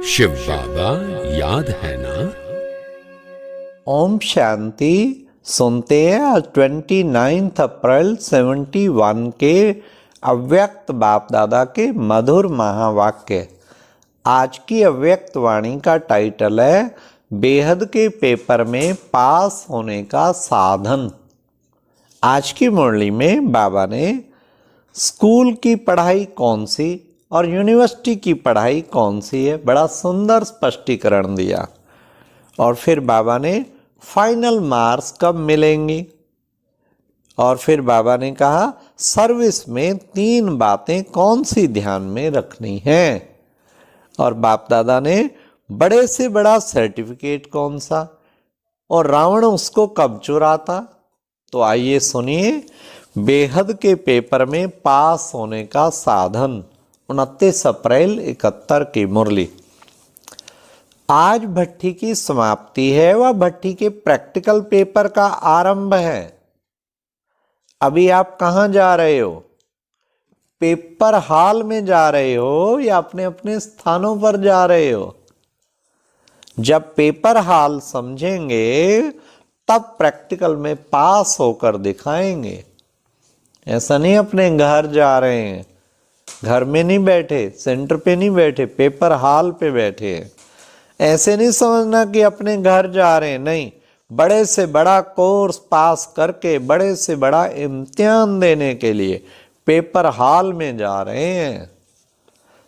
शिव बाबा याद है ना। ओम शांति। सुनते हैं आज 29 अप्रैल 71 के अव्यक्त बाप दादा के मधुर महावाक्य। आज की अव्यक्त वाणी का टाइटल है बेहद के पेपर में पास होने का साधन। आज की मुरली में बाबा ने स्कूल की पढ़ाई कौन सी और यूनिवर्सिटी की पढ़ाई कौन सी है, बड़ा सुंदर स्पष्टीकरण दिया। और फिर बाबा ने फाइनल मार्क्स कब मिलेंगी, और फिर बाबा ने कहा सर्विस में 3 बातें कौन सी ध्यान में रखनी है। और बाप दादा ने बड़े से बड़ा सर्टिफिकेट कौन सा और रावण उसको कब चुराता। तो आइए सुनिए बेहद के पेपर में पास होने का साधन, 29 अप्रैल 71 की मुरली। आज भट्टी की समाप्ति है, वह भट्टी के प्रैक्टिकल पेपर का आरंभ है। अभी आप कहाँ जा रहे हो? पेपर हॉल में जा रहे हो या अपने अपने स्थानों पर जा रहे हो? जब पेपर हॉल समझेंगे तब प्रैक्टिकल में पास होकर दिखाएंगे। ऐसा नहीं अपने घर जा रहे हैं, घर में नहीं बैठे, सेंटर पे नहीं बैठे, पेपर हॉल पे बैठे हैं। ऐसे नहीं समझना कि अपने घर जा रहे हैं, नहीं, बड़े से बड़ा कोर्स पास करके बड़े से बड़ा इम्तिहान देने के लिए पेपर हॉल में जा रहे हैं।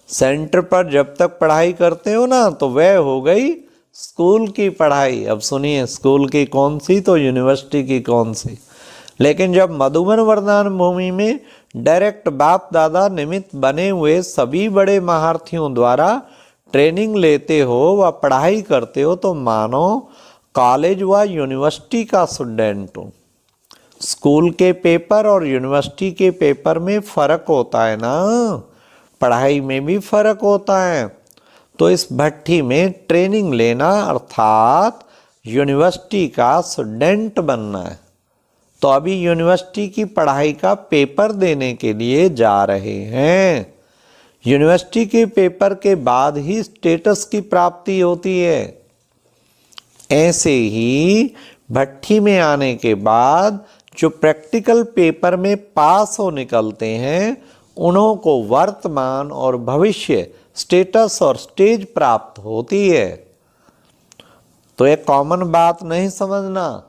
सेंटर पर जब तक पढ़ाई करते हो ना तो वह हो गई स्कूल की पढ़ाई। अब सुनिए स्कूल की कौन सी तो यूनिवर्सिटी की कौन सी। लेकिन जब मधुबन वरदान भूमि में डायरेक्ट बाप दादा निमित्त बने हुए सभी बड़े महारथियों द्वारा ट्रेनिंग लेते हो व पढ़ाई करते हो तो मानो कॉलेज व यूनिवर्सिटी का स्टूडेंट हो। स्कूल के पेपर और यूनिवर्सिटी के पेपर में फर्क होता है ना, पढ़ाई में भी फर्क होता है। तो इस भट्टी में ट्रेनिंग लेना अर्थात यूनिवर्सिटी का स्टूडेंट बनना है। तो अभी यूनिवर्सिटी की पढ़ाई का पेपर देने के लिए जा रहे हैं। यूनिवर्सिटी के पेपर के बाद ही स्टेटस की प्राप्ति होती है। ऐसे ही भट्टी में आने के बाद जो प्रैक्टिकल पेपर में पास हो निकलते हैं उन्हों को वर्तमान और भविष्य स्टेटस और स्टेज प्राप्त होती है। तो ये कॉमन बात नहीं समझना।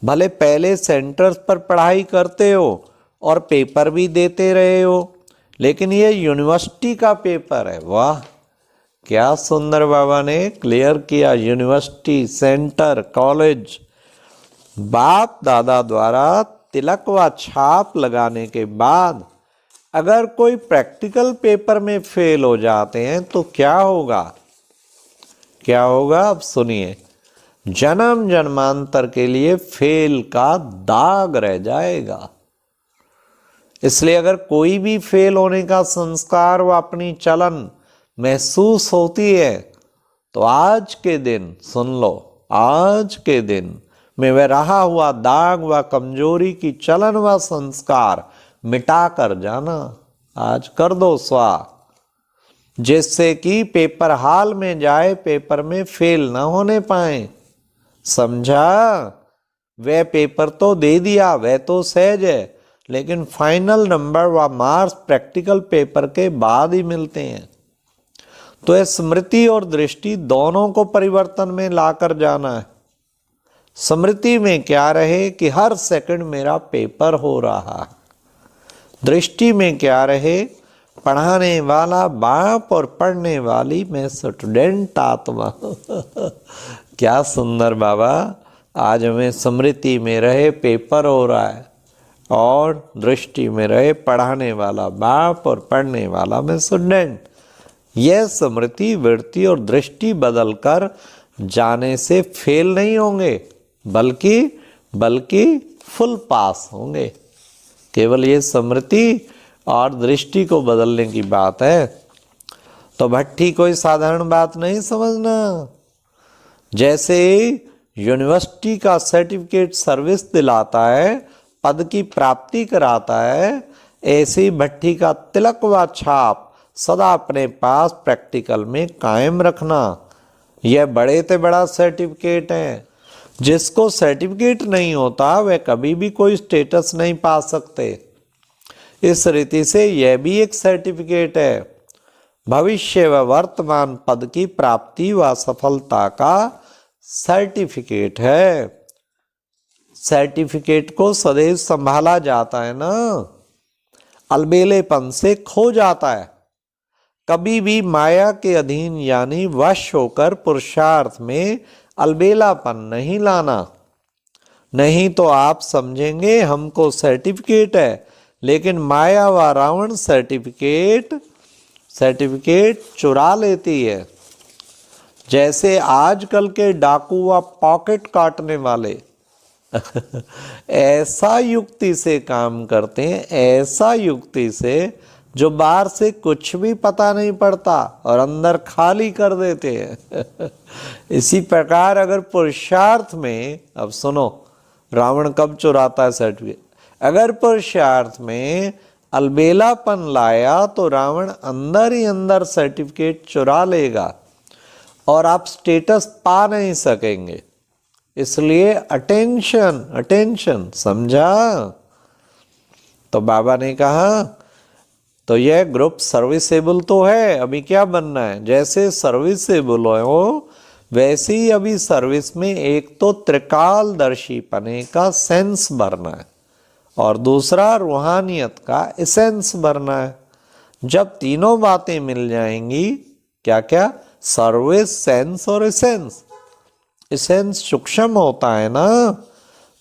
भले पहले सेंटर्स पर पढ़ाई करते हो और पेपर भी देते रहे हो, लेकिन ये यूनिवर्सिटी का पेपर है। वाह क्या सुंदर बाबा ने क्लियर किया। यूनिवर्सिटी, सेंटर, कॉलेज बाप दादा द्वारा तिलक व छाप लगाने के बाद अगर कोई प्रैक्टिकल पेपर में फेल हो जाते हैं तो क्या होगा? क्या होगा अब सुनिए। जन्म जन्मांतर के लिए फेल का दाग रह जाएगा। इसलिए अगर कोई भी फेल होने का संस्कार व अपनी चलन महसूस होती है तो आज के दिन सुन लो, आज के दिन में वह रहा हुआ दाग व कमजोरी की चलन व संस्कार मिटा कर जाना। आज कर दो स्वा, जिससे कि पेपर हॉल में जाए पेपर में फेल ना होने पाए। समझा? वह पेपर तो दे दिया, वह तो सहज है, लेकिन फाइनल नंबर व मार्क्स प्रैक्टिकल पेपर के बाद ही मिलते हैं। तो यह स्मृति और दृष्टि दोनों को परिवर्तन में लाकर जाना है। स्मृति में क्या रहे कि हर सेकंड मेरा पेपर हो रहा है। दृष्टि में क्या रहे, पढ़ाने वाला बाप और पढ़ने वाली मैं स्टूडेंट आत्मा। क्या सुंदर बाबा। आज हमें स्मृति में रहे पेपर हो रहा है और दृष्टि में रहे पढ़ाने वाला बाप और पढ़ने वाला मैं स्टूडेंट। यह स्मृति, वृत्ति और दृष्टि बदलकर जाने से फेल नहीं होंगे, बल्कि फुल पास होंगे। केवल ये स्मृति और दृष्टि को बदलने की बात है। तो भट्टी कोई साधारण बात नहीं समझना। जैसे यूनिवर्सिटी का सर्टिफिकेट सर्विस दिलाता है, पद की प्राप्ति कराता है, ऐसी भट्टी का तिलक व छाप सदा अपने पास प्रैक्टिकल में कायम रखना। यह बड़े से बड़ा सर्टिफिकेट है। जिसको सर्टिफिकेट नहीं होता वह कभी भी कोई स्टेटस नहीं पा सकते। इस रीति से यह भी एक सर्टिफिकेट है। भविष्य व वर्तमान पद की प्राप्ति व सफलता का सर्टिफिकेट है। सर्टिफिकेट को सदैव संभाला जाता है ना, अलबेलेपन से खो जाता है। कभी भी माया के अधीन यानी वश होकर पुरुषार्थ में अलबेलापन नहीं लाना, नहीं तो आप समझेंगे हमको सर्टिफिकेट है, लेकिन माया व रावण सर्टिफिकेट चुरा लेती है। जैसे आजकल के डाकू व पॉकेट काटने वाले ऐसा युक्ति से काम करते हैं, ऐसा युक्ति से जो बाहर से कुछ भी पता नहीं पड़ता और अंदर खाली कर देते हैं। इसी प्रकार अगर पुरुषार्थ में, अब सुनो रावण कब चुराता है सर्टिफिकेट, अगर पुरुषार्थ में अलबेलापन लाया तो रावण अंदर ही अंदर सर्टिफिकेट चुरा लेगा और आप स्टेटस पा नहीं सकेंगे। इसलिए अटेंशन, समझा? तो बाबा ने कहा तो यह ग्रुप सर्विसेबल तो है, अभी क्या बनना है? जैसे सर्विसेबल हो वैसे ही अभी सर्विस में एक तो त्रिकालदर्शी पने का सेंस भरना है और दूसरा रूहानियत का एसेंस भरना है। जब तीनों बातें मिल जाएंगी, क्या क्या? सर्विस, सेंस और एसेंस। एसेंस सूक्ष्म होता है ना,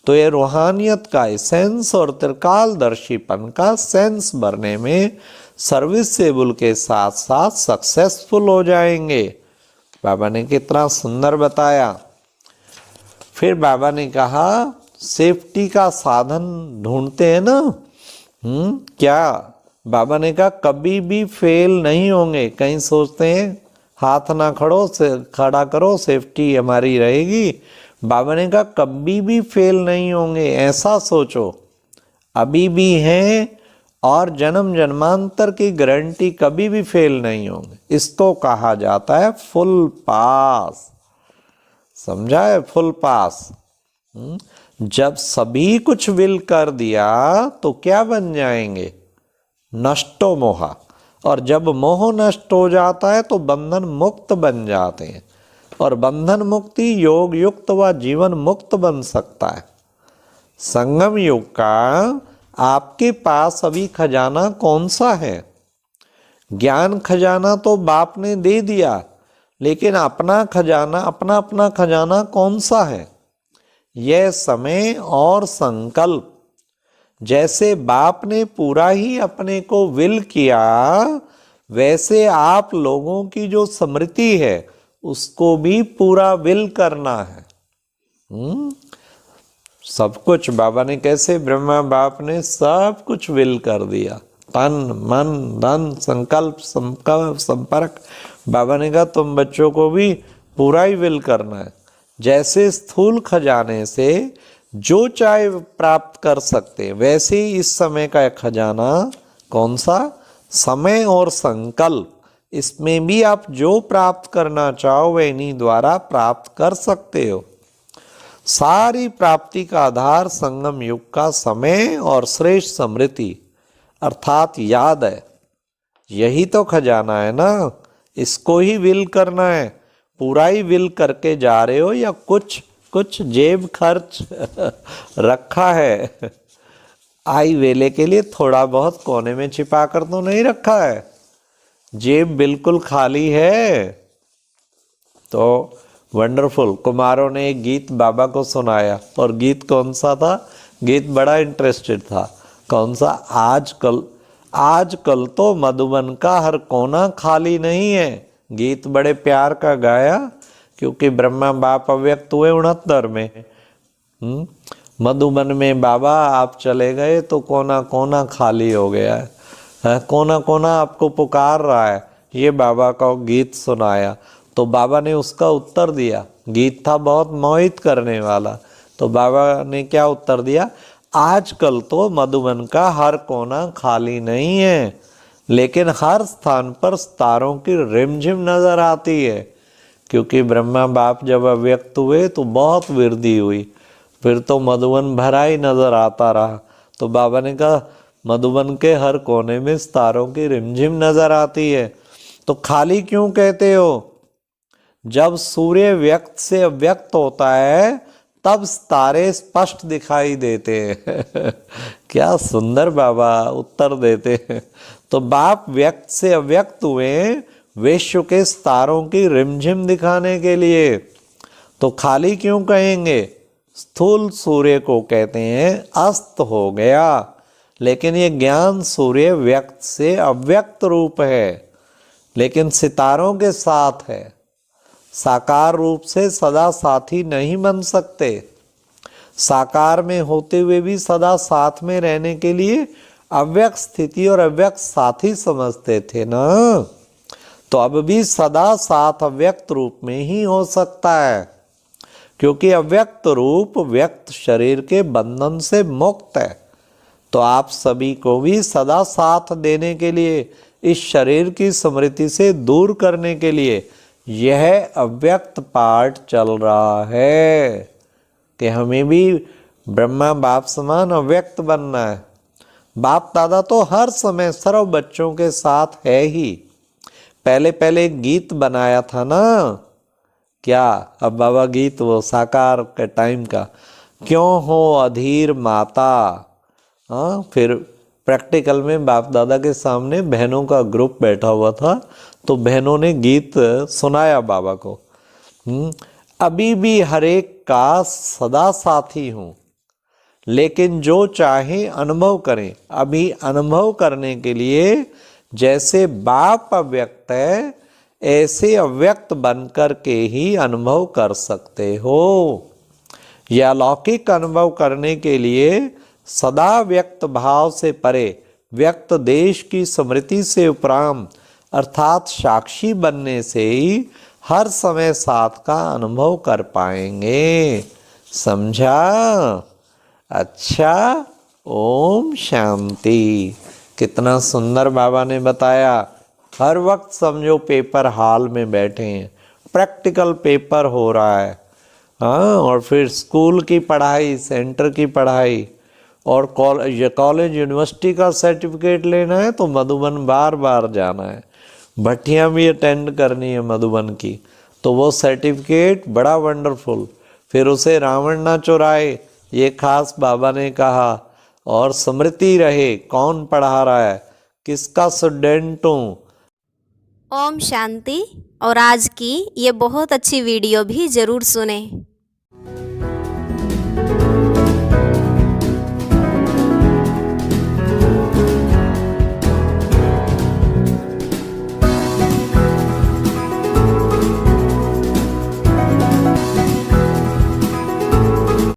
तो ये रूहानियत का एसेंस और त्रिकालदर्शीपन का सेंस भरने में सर्विसेबल के साथ साथ सक्सेसफुल हो जाएंगे। बाबा ने कितना सुंदर बताया। फिर बाबा ने कहा सेफ्टी का साधन ढूंढते हैं ना, क्या? बाबा ने कहा कभी भी फेल नहीं होंगे। कहीं सोचते हैं हाथ ना खड़ा करो सेफ्टी हमारी रहेगी। बाबा ने कहा कभी भी फेल नहीं होंगे, ऐसा सोचो। अभी भी हैं और जन्म जन्मांतर की गारंटी, कभी भी फेल नहीं होंगे। इसको कहा जाता है फुल पास। समझा है? फुल पास। जब सभी कुछ विल कर दिया तो क्या बन जाएंगे? नष्टो मोहा। और जब मोह नष्ट हो जाता है तो बंधन मुक्त बन जाते हैं और बंधन मुक्ति योग युक्त व जीवन मुक्त बन सकता है। संगम युग का आपके पास अभी खजाना कौन सा है? ज्ञान खजाना तो बाप ने दे दिया, लेकिन अपना अपना खजाना कौन सा है? यह समय और संकल्प। जैसे बाप ने पूरा ही अपने को विल किया, वैसे आप लोगों की जो स्मृति है उसको भी पूरा विल करना है। सब कुछ बाबा ने कैसे, ब्रह्मा बाप ने सब कुछ विल कर दिया। तन मन धन संकल्प संपर्क। बाबा ने कहा तुम बच्चों को भी पूरा ही विल करना है। जैसे स्थूल खजाने से जो चाहे प्राप्त कर सकते, वैसे ही इस समय का खजाना कौन सा? समय और संकल्प। इसमें भी आप जो प्राप्त करना चाहो वह इन्हीं द्वारा प्राप्त कर सकते हो। सारी प्राप्ति का आधार संगम युग का समय और श्रेष्ठ स्मृति अर्थात याद है। यही तो खजाना है ना, इसको ही विल करना है। पूरा ही विल करके जा रहे हो या कुछ कुछ जेब खर्च रखा है? आई वेले के लिए थोड़ा बहुत कोने में छिपा कर तो नहीं रखा है, जेब बिल्कुल खाली है। तो वंडरफुल। कुमारों ने एक गीत बाबा को सुनाया, और गीत कौन सा था? गीत बड़ा इंटरेस्टेड था। कौन सा? आजकल तो मधुबन का हर कोना खाली नहीं है। गीत बड़े प्यार का गाया, क्योंकि ब्रह्मा बाप अव्यक्त हुए 69 में। मधुबन में बाबा आप चले गए तो कोना कोना खाली हो गया है, कोना कोना आपको पुकार रहा है। ये बाबा का गीत सुनाया तो बाबा ने उसका उत्तर दिया। गीत था बहुत मोहित करने वाला। तो बाबा ने क्या उत्तर दिया? आजकल तो मधुबन का हर कोना खाली नहीं है, लेकिन हर स्थान पर तारों की रिमझिम नजर आती है, क्योंकि ब्रह्मा बाप जब अव्यक्त हुए तो बहुत वृद्धि हुई, फिर तो मधुबन भरा ही नजर आता रहा। तो बाबा ने कहा मधुबन के हर कोने में तारों की रिमझिम नजर आती है, तो खाली क्यों कहते हो? जब सूर्य व्यक्त से अव्यक्त होता है तब तारे स्पष्ट दिखाई देते हैं। क्या सुंदर बाबा उत्तर देते हैं। तो बाप व्यक्त से अव्यक्त हुए विश्व के तारों की रिमझिम दिखाने के लिए, तो खाली क्यों कहेंगे? स्थूल सूर्य को कहते हैं अस्त हो गया, लेकिन ये ज्ञान सूर्य व्यक्त से अव्यक्त रूप है, लेकिन सितारों के साथ है। साकार रूप से सदा साथी नहीं बन सकते। साकार में होते हुए भी सदा साथ में रहने के लिए अव्यक्त स्थिति और अव्यक्त साथी समझते थे ना। तो अब भी सदा साथ अव्यक्त रूप में ही हो सकता है, क्योंकि अव्यक्त रूप व्यक्त शरीर के बंधन से मुक्त है। तो आप सभी को भी सदा साथ देने के लिए, इस शरीर की स्मृति से दूर करने के लिए यह अव्यक्त पाठ चल रहा है कि हमें भी ब्रह्मा बाप समान अव्यक्त बनना है। बाप दादा तो हर समय सर्व बच्चों के साथ है ही। पहले पहले एक गीत बनाया था ना, क्या अब बाबा गीत वो साकार के टाइम का, क्यों हो अधीर माता। हाँ, फिर प्रैक्टिकल में बाप दादा के सामने बहनों का ग्रुप बैठा हुआ था, तो बहनों ने गीत सुनाया बाबा को। अभी भी हर एक का सदा साथी हूँ, लेकिन जो चाहे अनुभव करें। अभी अनुभव करने के लिए जैसे बाप अव्यक्त है, ऐसे अव्यक्त बनकर के ही अनुभव कर सकते हो। यह अलौकिक अनुभव करने के लिए सदा व्यक्त भाव से परे, व्यक्त देश की स्मृति से उपराम अर्थात साक्षी बनने से ही हर समय साथ का अनुभव कर पाएंगे। समझा? अच्छा, ओम शांति। कितना सुंदर बाबा ने बताया। हर वक्त समझो पेपर हॉल में बैठे हैं, प्रैक्टिकल पेपर हो रहा है। हाँ, और फिर स्कूल की पढ़ाई, सेंटर की पढ़ाई, और कॉलेज यूनिवर्सिटी का सर्टिफिकेट लेना है तो मधुबन बार बार जाना है। भट्टियाँ भी अटेंड करनी है मधुबन की, तो वो सर्टिफिकेट बड़ा वंडरफुल। फिर उसे रावण ना चुराए, ये खास बाबा ने कहा। और स्मृति रहे कौन पढ़ा रहा है, किसका स्टूडेंट हूँ। ओम शांति। और आज की ये बहुत अच्छी वीडियो भी ज़रूर सुने।